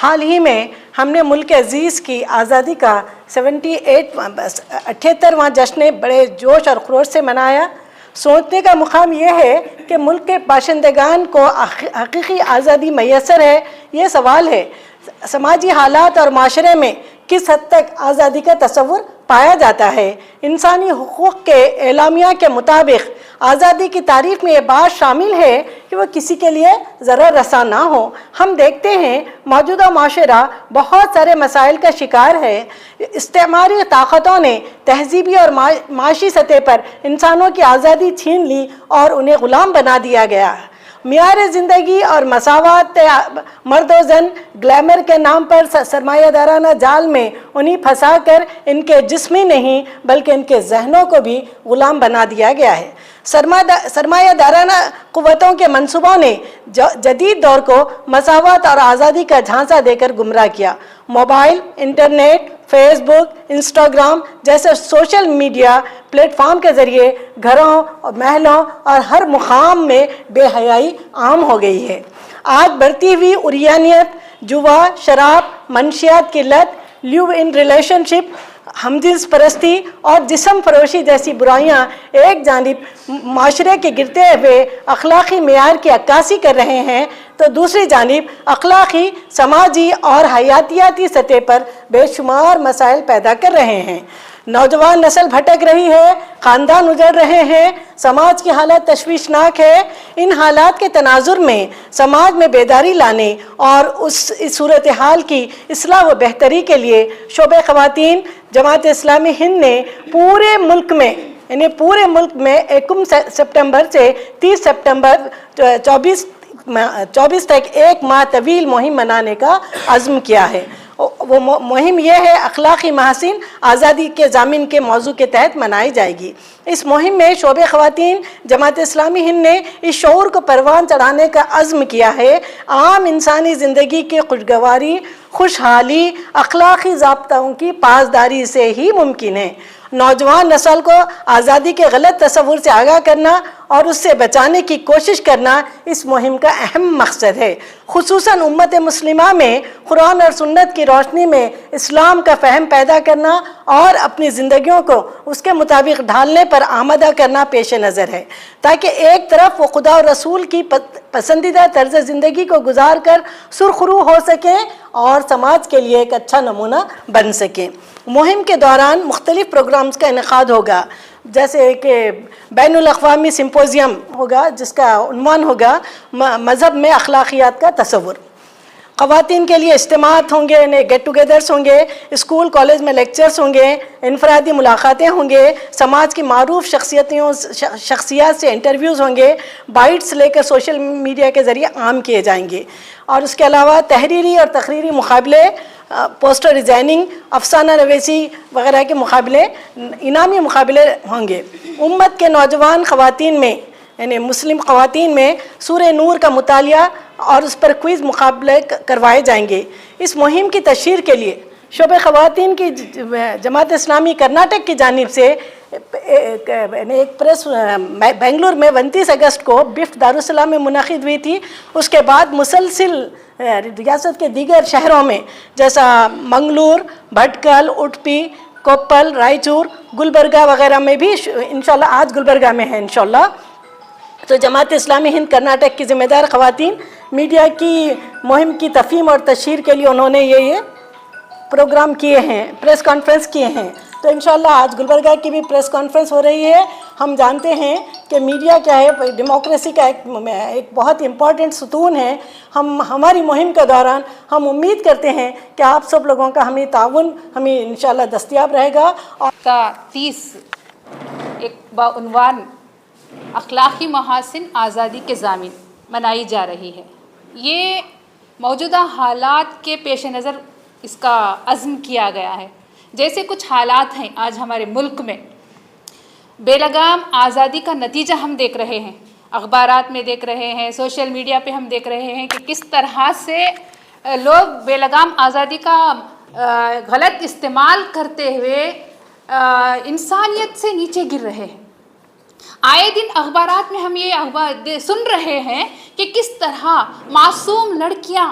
حال ہی میں ہم نے ملک عزیز کی آزادی کا 78واں جشن بڑے جوش اور خروش سے منایا۔ سوچنے کا مقام یہ ہے کہ ملک کے باشندگان کو حقیقی آزادی میسر ہے؟ یہ سوال ہے۔ سماجی حالات اور معاشرے میں کس حد تک آزادی کا تصور پایا جاتا ہے؟ انسانی حقوق کے اعلامیہ کے مطابق آزادی کی تعریف میں یہ بات شامل ہے کہ وہ کسی کے لیے ضرر رساں نہ ہو۔ ہم دیکھتے ہیں موجودہ معاشرہ بہت سارے مسائل کا شکار ہے۔ استعماری طاقتوں نے تہذیبی اور معاشی سطح پر انسانوں کی آزادی چھین لی اور انہیں غلام بنا دیا گیا۔ معیار زندگی اور مساوات مرد و زن گلیمر کے نام پر سرمایہ دارانہ جال میں انہیں پھنسا کر ان کے جسمی نہیں بلکہ ان کے ذہنوں کو بھی غلام بنا دیا گیا ہے۔ سرمایہ دارانہ قوتوں کے منصوبوں نے جدید دور کو مساوات اور آزادی کا جھانسا دے کر گمراہ کیا۔ موبائل، انٹرنیٹ، فیس بک، انسٹاگرام جیسے سوشل میڈیا پلیٹ فارم کے ذریعے گھروں اور محلوں اور ہر مقام میں بے حیائی عام ہو گئی ہے۔ آج بڑھتی ہوئی عریانیت، جوا، شراب، منشیات کی لت، لیو ان ریلیشن شپ، ہمجنس پرستی اور جسم فروشی جیسی برائیاں ایک جانب معاشرے کے گرتے ہوئے اخلاقی معیار کی عکاسی کر رہے ہیں تو دوسری جانب اخلاقی، سماجی اور حیاتیاتی سطح پر بے شمار مسائل پیدا کر رہے ہیں۔ نوجوان نسل بھٹک رہی ہے، خاندان اجڑ رہے ہیں، سماج کی حالت تشویشناک ہے۔ ان حالات کے تناظر میں سماج میں بیداری لانے اور اس صورتحال کی اصلاح و بہتری کے لیے شعبہ خواتین جماعت اسلامی ہند نے پورے ملک میں 1 سپٹمبر سے 30 سپٹمبر 24 تک ایک ماہ طویل مہم منانے کا عزم کیا ہے۔ وہ مہم یہ ہے اخلاقی محاسن آزادی کے ضامن کے موضوع کے تحت منائی جائے گی۔ اس مہم میں شعبہ خواتین جماعت اسلامی ہند نے اس شعور کو پروان چڑھانے کا عزم کیا ہے۔ عام انسانی زندگی کی خوشگواری، خوشحالی اخلاقی ضابطوں کی پاسداری سے ہی ممکن ہے۔ نوجوان نسل کو آزادی کے غلط تصور سے آگاہ کرنا اور اس سے بچانے کی کوشش کرنا اس مہم کا اہم مقصد ہے۔ خصوصاً امت مسلمہ میں قرآن اور سنت کی روشنی میں اسلام کا فہم پیدا کرنا اور اپنی زندگیوں کو اس کے مطابق ڈھالنے پر آمادہ کرنا پیش نظر ہے، تاکہ ایک طرف وہ خدا اور رسول کی پسندیدہ طرز زندگی کو گزار کر سرخرو ہو سکیں اور سماج کے لیے ایک اچھا نمونہ بن سکیں۔ مہم کے دوران مختلف پروگرامز کا انعقاد ہوگا، جیسے کہ بین الاقوامی سمپوزیم ہوگا جس کا عنوان ہوگا مذہب میں اخلاقیات کا تصور۔ خواتین کے لیے اجتماعات ہوں گے، گیٹ ٹوگیدرز ہوں گے، اسکول کالج میں لیکچرز ہوں گے، انفرادی ملاقاتیں ہوں گے، سماج کی معروف شخصیات سے انٹرویوز ہوں گے، بائٹس لے کر سوشل میڈیا کے ذریعے عام کیے جائیں گے۔ اور اس کے علاوہ تحریری اور تقریری مقابلے، پوسٹر ڈیزائننگ، افسانہ نویسی وغیرہ کے مقابلے، انعامی مقابلے ہوں گے۔ امت کے نوجوان خواتین میں یعنی مسلم خواتین میں سورہ نور کا مطالعہ اور اس پر کوئز مقابلے کروائے جائیں گے۔ اس مہم کی تشہیر کے لیے شعبہ خواتین کی جماعت اسلامی کرناٹک کی جانب سے ایک پریس بنگلور میں 29 اگست کو بفت دارالسلام میں منعقد ہوئی تھی۔ اس کے بعد مسلسل ریاست کے دیگر شہروں میں جیسا منگلور، بھٹکل، اڈپی، کوپل، رائچور، گلبرگہ وغیرہ میں بھی انشاءاللہ آج گلبرگہ میں ہے انشاءاللہ۔ تو جماعت اسلامی ہند کرناٹک کی ذمہ دار خواتین میڈیا کی مہم کی تفہیم اور تشہیر کے لیے انہوں نے یہ پروگرام کیے ہیں، پریس کانفرنس کیے ہیں۔ تو انشاءاللہ آج گلبرگہ کی بھی پریس کانفرنس ہو رہی ہے۔ ہم جانتے ہیں کہ میڈیا کیا ہے، ڈیموکریسی کا ایک بہت امپورٹنٹ ستون ہے۔ ہماری مہم کے دوران ہم امید کرتے ہیں کہ آپ سب لوگوں کا ہمیں تعاون ہمیں انشاءاللہ دستیاب رہے گا۔ اور 30 ایک بعنوان اخلاقی محاسن آزادی کے ضامن منائی جا رہی ہے۔ یہ موجودہ حالات کے پیش نظر اس کا عزم کیا گیا ہے۔ جیسے کچھ حالات ہیں آج ہمارے ملک میں، بے لگام آزادی کا نتیجہ ہم دیکھ رہے ہیں، اخبارات میں دیکھ رہے ہیں، سوشل میڈیا پہ ہم دیکھ رہے ہیں کہ کس طرح سے لوگ بے لگام آزادی کا غلط استعمال کرتے ہوئے انسانیت سے نیچے گر رہے ہیں۔ آئے دن اخبارات میں ہم یہ سن رہے ہیں کہ کس طرح معصوم لڑکیاں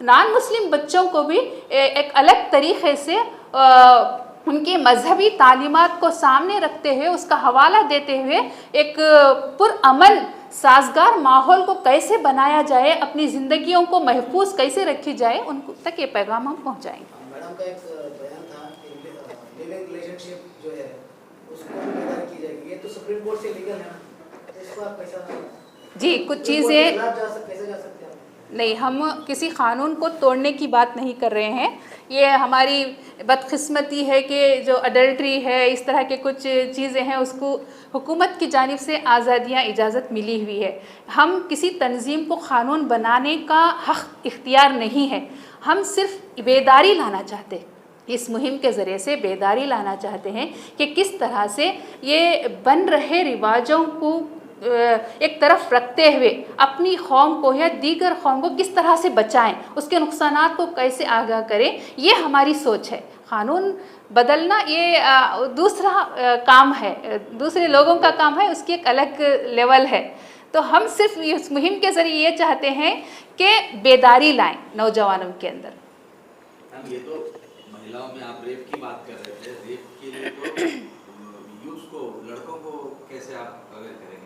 نان مسلم بچوں کو بھی ایک الگ طریقے سے ان کی مذہبی تعلیمات کو سامنے رکھتے ہوئے اس کا حوالہ دیتے ہوئے ایک پرامن سازگار ماحول کو کیسے بنایا جائے، اپنی زندگیوں کو محفوظ کیسے رکھی جائے، ان تک یہ پیغام ہم پہنچائیں گے۔ میڈم کا ایک بیان تھا کہ لیونگ ریلیشن شپ جو ہے اس کو بھی بیدار کی جائے گی، یہ تو سپریم کورٹ سے لیگل ہے، اس کو آپ کیسا جی کچھ چیزیں کیسے جا سکتے ہیں؟ نہیں، ہم کسی قانون کو توڑنے کی بات نہیں کر رہے ہیں، یہ ہماری بدقسمتی ہے کہ جو اڈلٹری ہے، اس طرح کے کچھ چیزیں ہیں، اس کو حکومت کی جانب سے آزادیاں اجازت ملی ہوئی ہے۔ ہم کسی تنظیم کو قانون بنانے کا حق اختیار نہیں ہے، ہم صرف بیداری لانا چاہتے ہیں، اس مہم کے ذریعے سے بیداری لانا چاہتے ہیں کہ کس طرح سے یہ بن رہے رواجوں کو ایک طرف رکھتے ہوئے اپنی قوم کو یا دیگر قوم کو کس طرح سے بچائیں، اس کے نقصانات کو کیسے آگاہ کریں، یہ ہماری سوچ ہے۔ قانون بدلنا یہ دوسرا کام ہے، دوسرے لوگوں کا کام ہے، اس کی ایک الگ لیول ہے۔ تو ہم صرف اس مہم کے ذریعے یہ چاہتے ہیں کہ بیداری لائیں نوجوانوں کے اندر۔ یہ تو مہیلاؤں میں آپ ریپ کی بات کر رہے تھے، ریپ کے لیے تو یوتھ کو، لڑکوں کو کیسے آپ اویئر کریں گے؟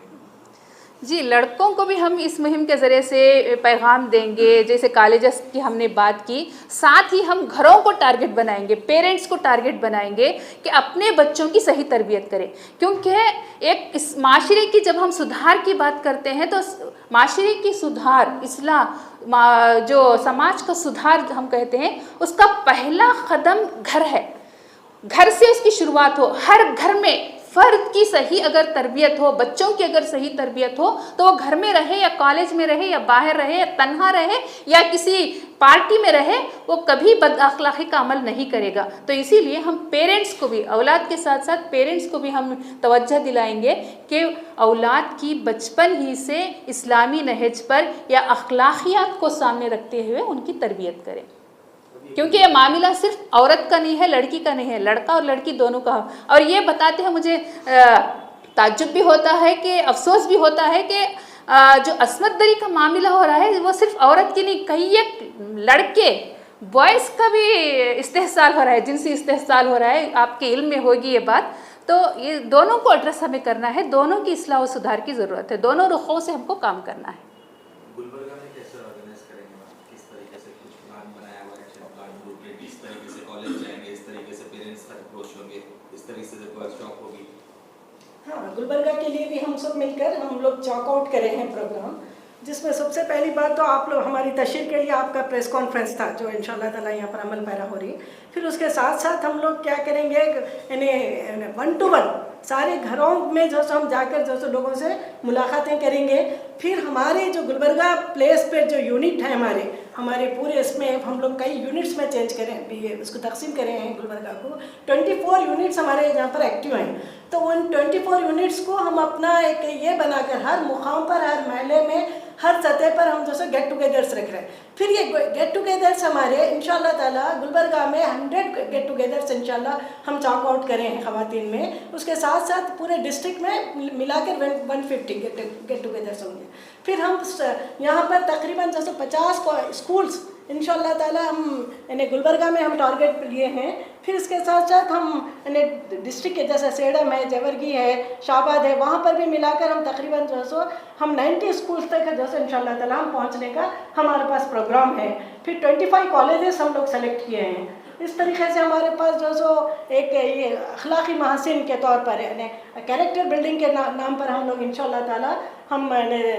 جی لڑکوں کو بھی ہم اس مہم کے ذریعے سے پیغام دیں گے، جیسے کالجز کی ہم نے بات کی، ساتھ ہی ہم گھروں کو ٹارگٹ بنائیں گے، پیرنٹس کو ٹارگٹ بنائیں گے کہ اپنے بچوں کی صحیح تربیت کریں، کیونکہ ایک اس معاشرے کی جب ہم سدھار کی بات کرتے ہیں تو معاشرے کی سدھار، اصلاح، جو سماج کا سدھار ہم کہتے ہیں، اس کا پہلا قدم گھر ہے، گھر سے اس کی شروعات ہو۔ ہر گھر میں فرد کی صحیح اگر تربیت ہو، بچوں کی اگر صحیح تربیت ہو تو وہ گھر میں رہے یا کالج میں رہے یا باہر رہے یا تنہا رہے یا کسی پارٹی میں رہے، وہ کبھی بد اخلاقی کا عمل نہیں کرے گا۔ تو اسی لیے ہم پیرنٹس کو بھی، اولاد کے ساتھ ساتھ پیرنٹس کو بھی ہم توجہ دلائیں گے کہ اولاد کی بچپن ہی سے اسلامی نہج پر یا اخلاقیات کو سامنے رکھتے ہوئے ان کی تربیت کریں، کیونکہ یہ معاملہ صرف عورت کا نہیں ہے، لڑکی کا نہیں ہے، لڑکا اور لڑکی دونوں کا۔ اور یہ بتاتے ہیں، مجھے تعجب بھی ہوتا ہے کہ افسوس بھی ہوتا ہے کہ جو عصمت دری کا معاملہ ہو رہا ہے وہ صرف عورت کی نہیں، کئی ایک لڑکے بوائز کا بھی استحصال ہو رہا ہے، جنسی استحصال ہو رہا ہے، آپ کے علم میں ہوگی یہ بات۔ تو یہ دونوں کو ایڈریس ہمیں کرنا ہے، دونوں کی اصلاح و سدھار کی ضرورت ہے، دونوں رخوں سے ہم کو کام کرنا ہے۔ گلبرگہ میں کیسے آرگنائز کریں گے، کس طریقے سے کچھ پلان بنایا ہوا ہے، ایکشن پلان گروپ میں، کس طریقے سے کالج جائیں گے، اس طریقے سے پیرنٹس تک اپروچ ہوں گے، اس طریقے سے ورک شاپ ہوگی؟ ہاں، گلبرگہ کے لیے بھی ہم سب مل کر ہم لوگ چاک آؤٹ کرے ہیں پروگرام، جس میں سب سے پہلی بات تو آپ لوگ ہماری تشہیر کے لیے آپ کا پریس کانفرنس تھا جو ان شاء اللہ تعالیٰ یہاں پر عمل پیرا ہو رہی ہے۔ پھر اس کے ساتھ ساتھ ہم لوگ کیا کریں گے، یعنی 1 to 1 سارے گھروں میں جو ہم جا کر جو لوگوں سے ملاقاتیں کریں گے۔ پھر ہمارے جو گلبرگہ پلیس پہ جو یونٹ ہیں ہمارے پورے اس میں ہم لوگ کئی یونٹس میں چینج کریں، اس کو تقسیم کرے ہیں گلبرگہ کو۔ 24 یونٹس ہمارے یہاں پر ایکٹیو ہیں، تو ان 24 یونٹس کو ہم اپنا ایک یہ بنا کر ہر مقام پر، ہر محلے میں، ہر سطح پر ہم جو گیٹ ٹوگیدرس رکھ رہے ہیں۔ پھر یہ گیٹ ٹوگیدرس ہمارے انشاءاللہ تعالیٰ گلبرگہ میں 100 گیٹ ٹوگیدرس انشاءاللہ ہم چاک آؤٹ کرے ہیں خواتین میں، اس کے ساتھ ساتھ پورے ڈسٹرکٹ میں ملا کر 150 گیٹ ٹوگیدرس ہوں گے۔ پھر ہم یہاں پر تقریباً 50 اسکولس انشاءاللہ تعالیٰ ہم گلبرگہ میں ہم ٹارگیٹ لیے ہیں۔ پھر اس کے ساتھ ساتھ ہم ڈسٹرکٹ کے جیسے سیڈم ہے، جیورگی ہے، شاہباد ہے، وہاں پر بھی ملا کر ہم تقریباً ہم 90 اسکولس تک انشاءاللہ تعالیٰ ہم پہنچنے کا ہمارے پاس پروگرام ہے۔ پھر 25 کالجز ہم لوگ سلیکٹ کیے ہیں۔ اس طریقے سے ہمارے پاس ایک یہ اخلاقی محاسن کے طور پر، یعنی کیریکٹر بلڈنگ کے نام پر ہم لوگ انشاءاللہ تعالیٰ ہم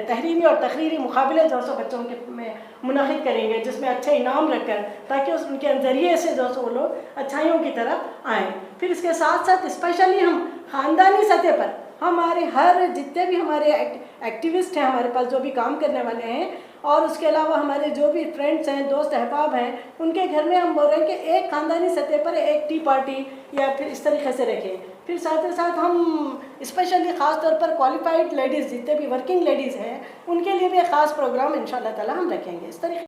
تحریری اور تقریری مقابلے بچوں کے میں منعقد کریں گے، جس میں اچھے انعام رکھ کر، تاکہ ان کے ذریعے سے وہ لوگ اچھائیوں کی طرف آئیں۔ پھر اس کے ساتھ ساتھ اسپیشلی ہم خاندانی سطح پر ہمارے جتنے بھی ہمارے ایکٹیوسٹ ہیں ہمارے پاس، جو بھی کام کرنے والے ہیں، اور اس کے علاوہ ہمارے جو بھی فرینڈس ہیں، دوست احباب ہیں، ان کے گھر میں ہم بول رہے ہیں کہ ایک خاندانی سطح پر ایک ٹی پارٹی یا پھر اس طریقے سے رکھیں۔ پھر ساتھ ہی ساتھ ہم اسپیشلی خاص طور پر کوالیفائڈ لیڈیز، جتنے بھی ورکنگ لیڈیز ہیں، ان کے لیے بھی ایک خاص پروگرام انشاءاللہ تعالیٰ ہم رکھیں گے۔ اس طریقے